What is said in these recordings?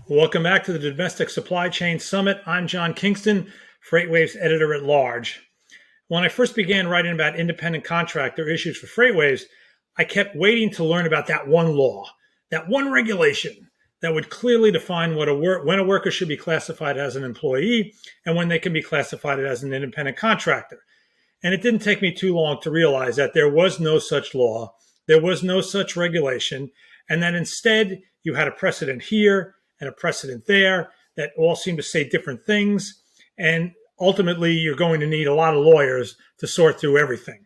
Welcome back to the Domestic Supply Chain Summit. I'm John Kingston, FreightWaves editor at large. When I first began writing about independent contractor issues for FreightWaves, I kept waiting to learn about that one law, that one regulation that would clearly define when a worker should be classified as an employee and when they can be classified as an independent contractor. And it didn't take me too long to realize that there was no such law, there was no such regulation, and that instead you had a precedent here and a precedent there that all seem to say different things. And ultimately, you're going to need a lot of lawyers to sort through everything.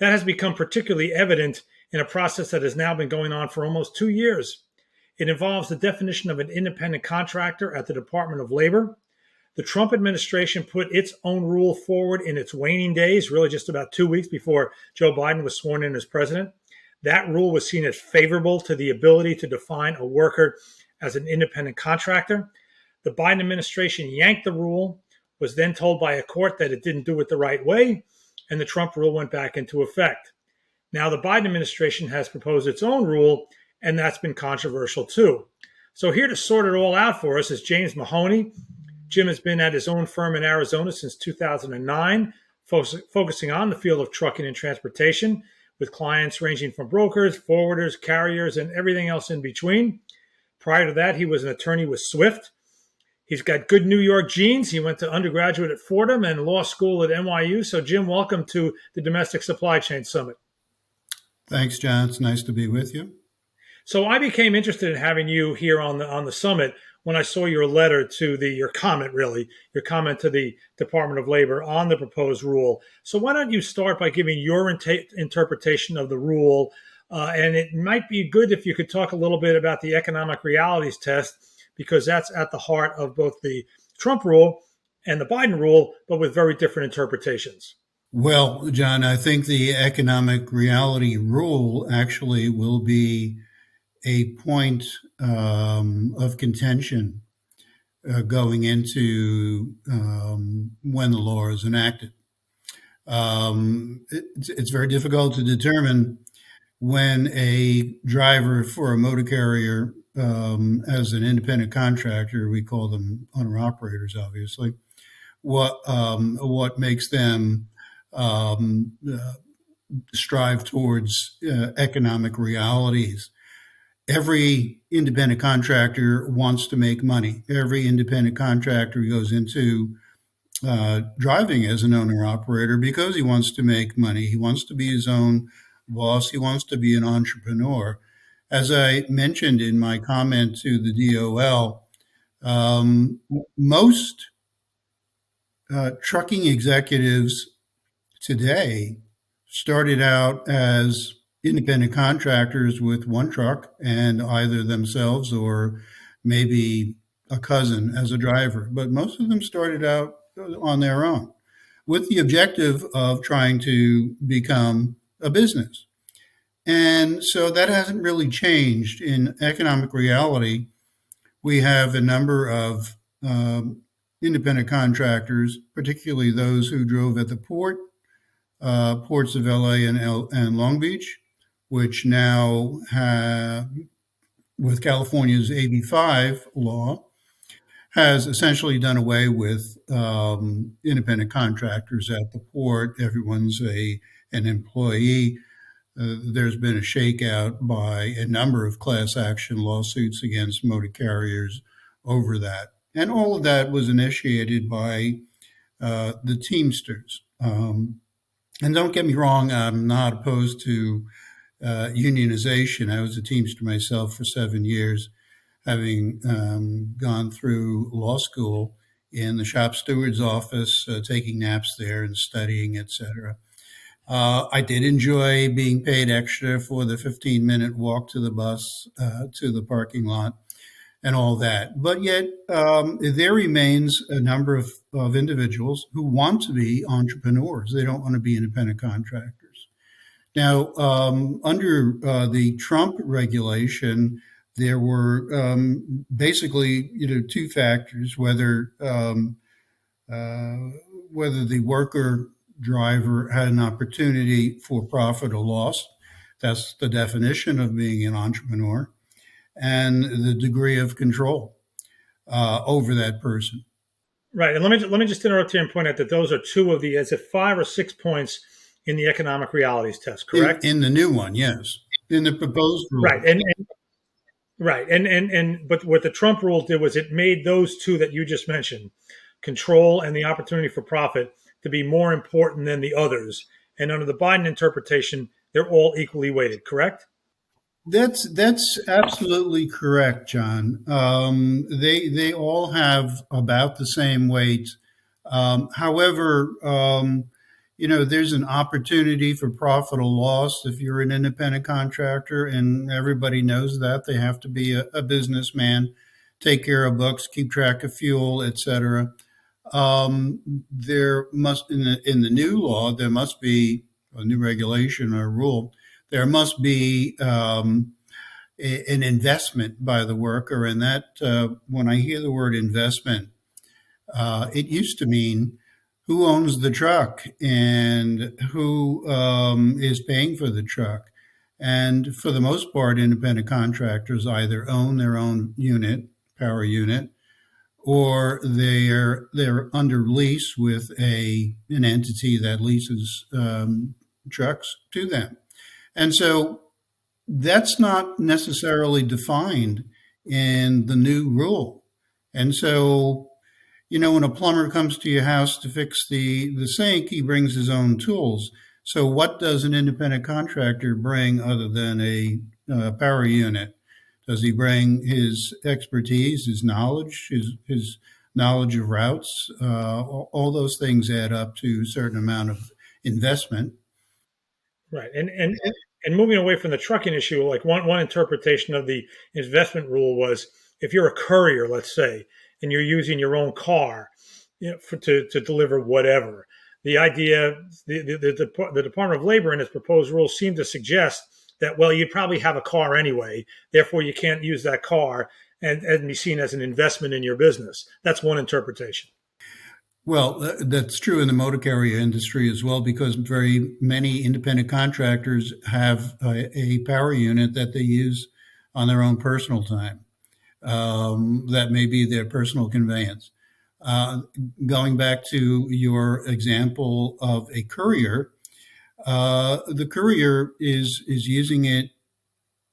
That has become particularly evident in a process that has now been going on for almost 2 years. It involves the definition of an independent contractor at the Department of Labor. The Trump administration put its own rule forward in its waning days, really just about 2 weeks before Joe Biden was sworn in as president. That rule was seen as favorable to the ability to define a worker as an independent contractor. The Biden administration yanked the rule, was then told by a court that it didn't do it the right way, and the Trump rule went back into effect. Now the Biden administration has proposed its own rule, and that's been controversial too. So here to sort it all out for us is James Mahoney. Jim has been at his own firm in Arizona since 2009, focusing on the field of trucking and transportation, with clients ranging from brokers, forwarders, carriers, and everything else in between. Prior to that, he was an attorney with Swift. He's got good New York genes. He went to undergraduate at Fordham and law school at NYU. So, Jim, welcome to the Domestic Supply Chain Summit. Thanks, John. It's nice to be with you. So I became interested in having you here on the summit when I saw your letter to your comment to the Department of Labor on the proposed rule. So why don't you start by giving your interpretation of the rule? And it might be good if you could talk a little bit about the economic realities test, because that's at the heart of both the Trump rule and the Biden rule, but with very different interpretations. Well, John, I think the economic reality rule actually will be a point of contention going into when the law is enacted. It's very difficult to determine when a driver for a motor carrier as an independent contractor, we call them owner operators, obviously, what makes them strive towards economic realities. Every independent contractor wants to make money. Every independent contractor goes into driving as an owner operator because he wants to make money. He wants to be his own boss. He wants to be an entrepreneur. As I mentioned in my comment to the DOL, most trucking executives today started out as independent contractors with one truck and either themselves or maybe a cousin as a driver. But most of them started out on their own with the objective of trying to become a business. And so that hasn't really changed. In economic reality, we have a number of independent contractors, particularly those who drove at the ports of LA and Long Beach, which now have, with California's AB5 law, has essentially done away with independent contractors at the port. Everyone's an employee. There's been a shakeout by a number of class action lawsuits against motor carriers over that. And all of that was initiated by the Teamsters. And don't get me wrong, I'm not opposed to unionization. I was a Teamster myself for 7 years, having gone through law school in the shop steward's office, taking naps there and studying, etc. I did enjoy being paid extra for the 15-minute walk to the bus, to the parking lot, and all that. But yet there remains a number of individuals who want to be entrepreneurs. They don't want to be independent contractors. Now, under the Trump regulation, there were basically, two factors: whether the worker driver had an opportunity for profit or loss. That's the definition of being an entrepreneur, and the degree of control. over that person. Right. And let me just interrupt here and point out that those are two of the, is it 5 or 6 points in the economic realities test, correct? In the new one, yes. In the proposed Right. rule. Right. And but what the Trump rule did was it made those two that you just mentioned, control and the opportunity for profit, to be more important than the others. And under the Biden interpretation, they're all equally weighted, correct? That's absolutely correct, John. They all have about the same weight. However, there's an opportunity for profit or loss if you're an independent contractor, and everybody knows that they have to be a businessman, take care of books, keep track of fuel, etc. There must in the new law there must be a new regulation or rule. There must be an investment by the worker, and that when I hear the word investment, it used to mean who owns the truck and who is paying for the truck. And for the most part, independent contractors either own their own unit, power unit, or they're under lease with an entity that leases trucks to them. And so that's not necessarily defined in the new rule. And so, when a plumber comes to your house to fix the sink, he brings his own tools. So, what does an independent contractor bring other than a power unit? Does he bring his expertise, his knowledge, his knowledge of routes? All those things add up to a certain amount of investment. Right. And moving away from the trucking issue, like one interpretation of the investment rule was if you're a courier, let's say, and you're using your own car, to deliver whatever. The idea, the Department of Labor in its proposed rule seemed to suggest that, well, you probably have a car anyway, therefore you can't use that car and be seen as an investment in your business. That's one interpretation. Well, that's true in the motor carrier industry as well, because very many independent contractors have a power unit that they use on their own personal time. That may be their personal conveyance. Uh, Going back to your example of a courier, the courier is using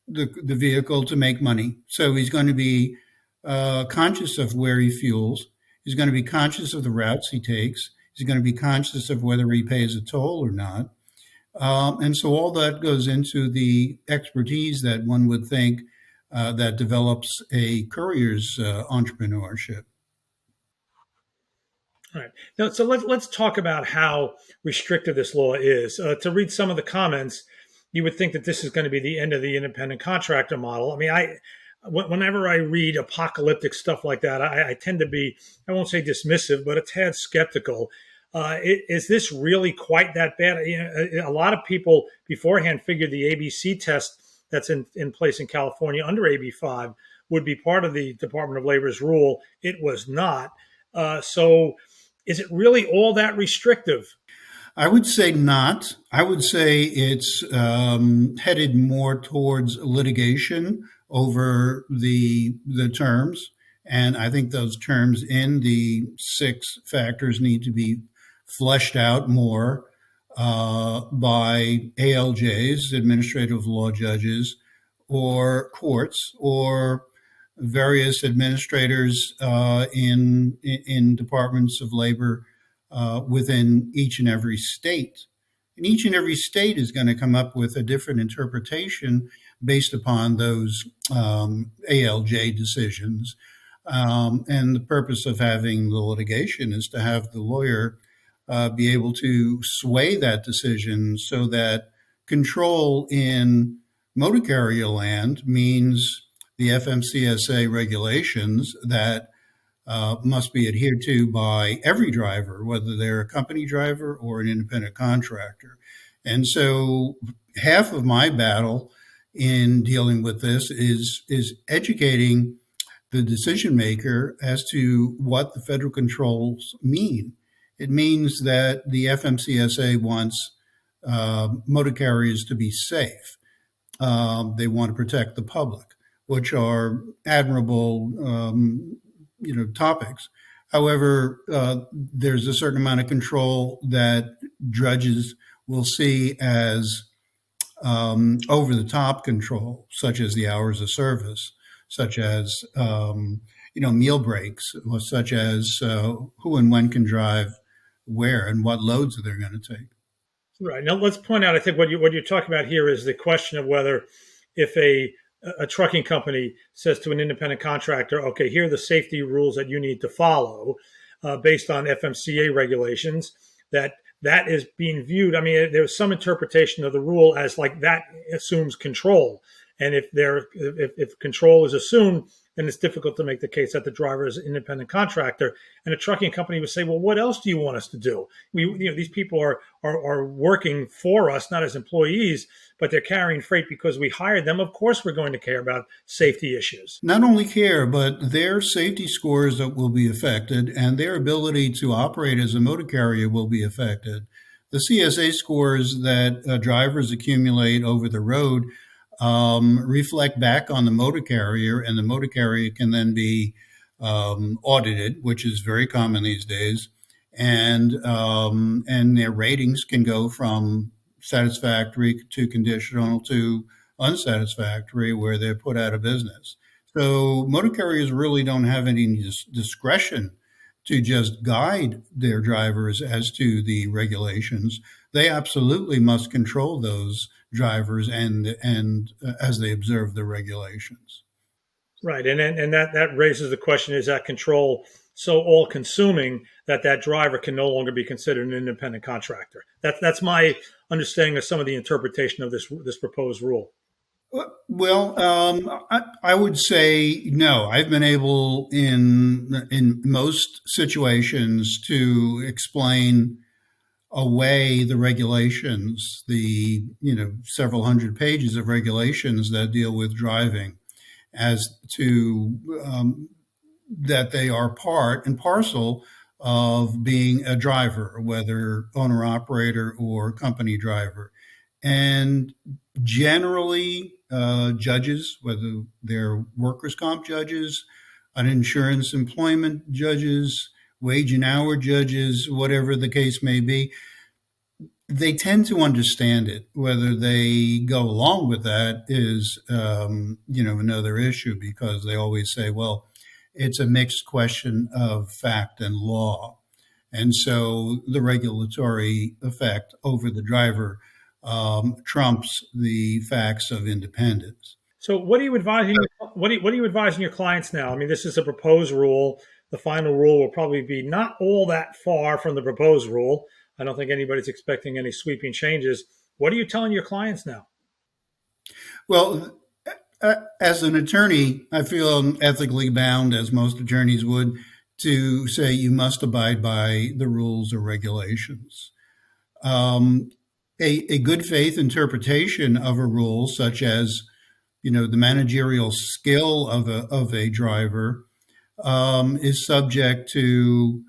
the vehicle to make money. So he's going to be conscious of where he fuels. He's going to be conscious of the routes he takes. He's going to be conscious of whether he pays a toll or not. And so all that goes into the expertise that one would think that develops a courier's entrepreneurship. All right. Now, so let's talk about how restrictive this law is. To read some of the comments, you would think that this is going to be the end of the independent contractor model. I mean, whenever I read apocalyptic stuff like that, I tend to be, I won't say dismissive, but a tad skeptical. Is this really quite that bad? A lot of people beforehand figured the ABC test that's in place in California under AB5 would be part of the Department of Labor's rule. It was not. So is it really all that restrictive? I would say not. I would say it's headed more towards litigation over the terms, and I think those terms in the 6 factors need to be fleshed out more by ALJs, administrative law judges, or courts, or various administrators in departments of labor within each and every state. And each and every state is going to come up with a different interpretation based upon those ALJ decisions. And the purpose of having the litigation is to have the lawyer be able to sway that decision so that control in motor carrier land means the FMCSA regulations that must be adhered to by every driver, whether they're a company driver or an independent contractor. And so half of my battle in dealing with this is educating the decision maker as to what the federal controls mean. It means that the FMCSA wants motor carriers to be safe. They want to protect the public, which are admirable topics. However, there's a certain amount of control that judges will see as over the top control, such as the hours of service, such as meal breaks, or such as who and when can drive where and what loads they're going to take. Right. Now let's point out, I think what you're talking about here is the question of whether if a trucking company says to an independent contractor, okay, here are the safety rules that you need to follow based on FMCA regulations, that is being viewed. I mean, there's some interpretation of the rule as like that assumes control. And if control is assumed, then it's difficult to make the case that the driver is an independent contractor. And a trucking company would say, well, what else do you want us to do? These people are working for us, not as employees, but they're carrying freight because we hired them. Of course, we're going to care about safety issues. Not only care, but their safety scores that will be affected and their ability to operate as a motor carrier will be affected. The CSA scores that drivers accumulate over the road reflect back on the motor carrier, and the motor carrier can then be audited, which is very common these days, and their ratings can go from satisfactory to conditional to unsatisfactory, where they're put out of business. So motor carriers really don't have any discretion to just guide their drivers as to the regulations. They absolutely must control those drivers and as they observe the regulations. Right, and that raises the question: is that control so all-consuming that driver can no longer be considered an independent contractor? That's my understanding of some of the interpretation of this proposed rule. Well, I would say no. I've been able in most situations to explain away the regulations, the several hundred pages of regulations that deal with driving, as to that they are part and parcel of being a driver, whether owner operator or company driver. And generally, judges, whether they're workers' comp judges, uninsurance employment judges, wage and hour judges, whatever the case may be, they tend to understand it. Whether they go along with that is, another issue, because they always say, well, it's a mixed question of fact and law. And so the regulatory effect over the driver trumps the facts of independence. So, what are you advising? What are you advising your clients now? I mean, this is a proposed rule. The final rule will probably be not all that far from the proposed rule. I don't think anybody's expecting any sweeping changes. What are you telling your clients now? Well, as an attorney, I feel ethically bound, as most attorneys would, to say you must abide by the rules or regulations. A good faith interpretation of a rule, such as the managerial skill of a driver, is subject to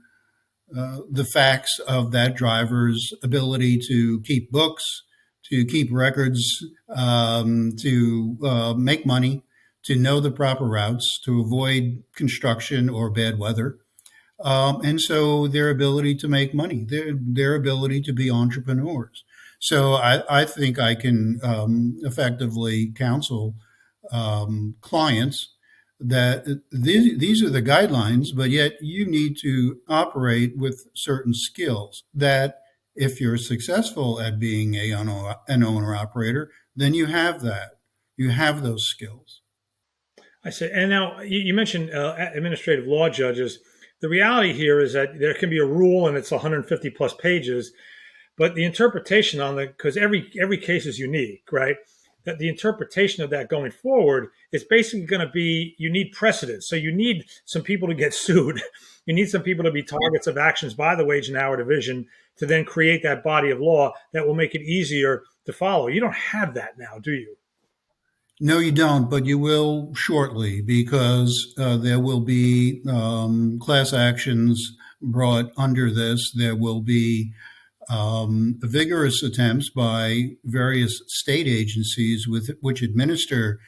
the facts of that driver's ability to keep books, to keep records, to make money, to know the proper routes, to avoid construction or bad weather. And so their ability to make money, their ability to be entrepreneurs. So I think I can effectively counsel clients that these are the guidelines, but yet you need to operate with certain skills that if you're successful at being an owner operator, then you have that. You have those skills. I say, and now you mentioned administrative law judges. The reality here is that there can be a rule and it's 150 plus pages, but the interpretation on because every case is unique, right? That the interpretation of that going forward is basically going to be, you need precedent. So you need some people to get sued. You need some people to be targets of actions by the Wage and Hour Division to then create that body of law that will make it easier to follow. You don't have that now, do you? No, you don't, but you will shortly, because there will be class actions brought under this. There will be vigorous attempts by various state agencies which administer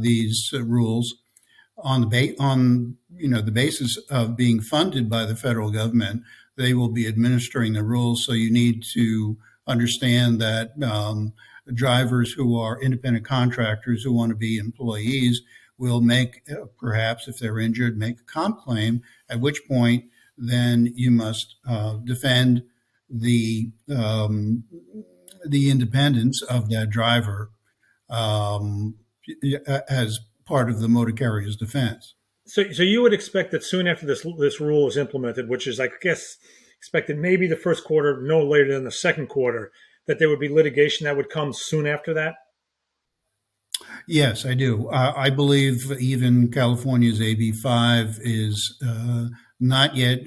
these rules on the basis of being funded by the federal government, they will be administering the rules. So you need to understand that drivers who are independent contractors who want to be employees will make, perhaps if they're injured, make a comp claim, at which point then you must defend the independence of that driver um, as part of the motor carrier's defense. So you would expect that soon after this rule is implemented, which is, I guess, expected maybe the first quarter, no later than the second quarter, that there would be litigation that would come soon after that? Yes, I do. I believe even California's AB5 is not yet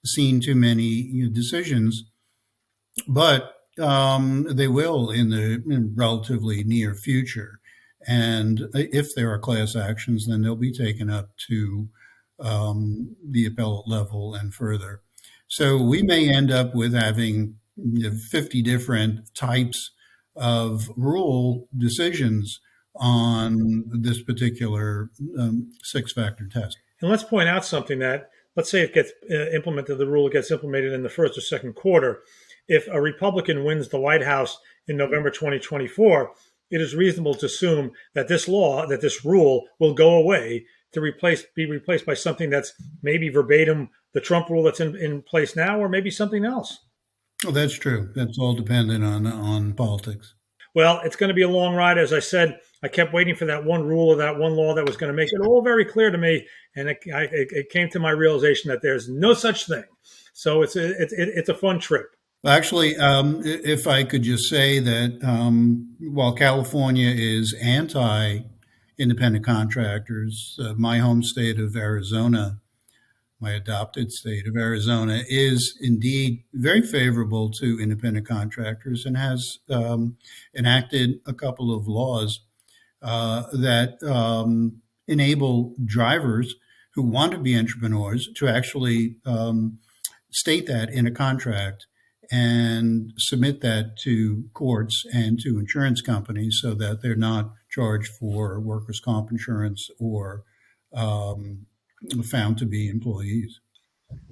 seen too many decisions, but they will in relatively near future. And if there are class actions, then they'll be taken up to the appellate level and further. So we may end up with having 50 different types of rule decisions on this particular six-factor test. And let's point out something that, let's say it gets implemented, the rule gets implemented in the first or second quarter. If a Republican wins the White House in November 2024, it is reasonable to assume that this rule will go away to be replaced by something that's maybe verbatim the Trump rule that's in place now, or maybe something else. Well, that's true. That's all dependent on politics. Well, it's going to be a long ride. As I said, I kept waiting for that one rule or that one law that was going to make it all very clear to me. And it came to my realization that there's no such thing. So it's a fun trip. Actually, if I could just say that while California is anti-independent contractors, my home state of Arizona, my adopted state of Arizona, is indeed very favorable to independent contractors and has enacted a couple of laws that enable drivers who want to be entrepreneurs to actually state that in a contract and submit that to courts and to insurance companies so that they're not charged for workers' comp insurance or found to be employees.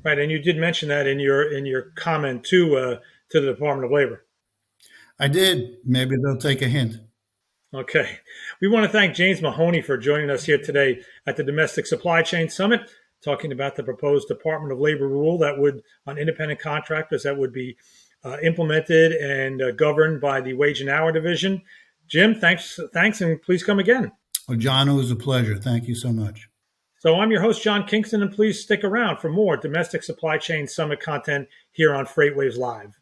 Right, and you did mention that in your comment to the Department of Labor. I did. Maybe they'll take a hint. Okay. We want to thank James Mahoney for joining us here today at the Domestic Supply Chain Summit, talking about the proposed Department of Labor rule that would, on independent contractors, that would be implemented and governed by the Wage and Hour Division. Jim, thanks, and please come again. Well, John, it was a pleasure. Thank you so much. So I'm your host, John Kingston, and please stick around for more Domestic Supply Chain Summit content here on FreightWaves Live.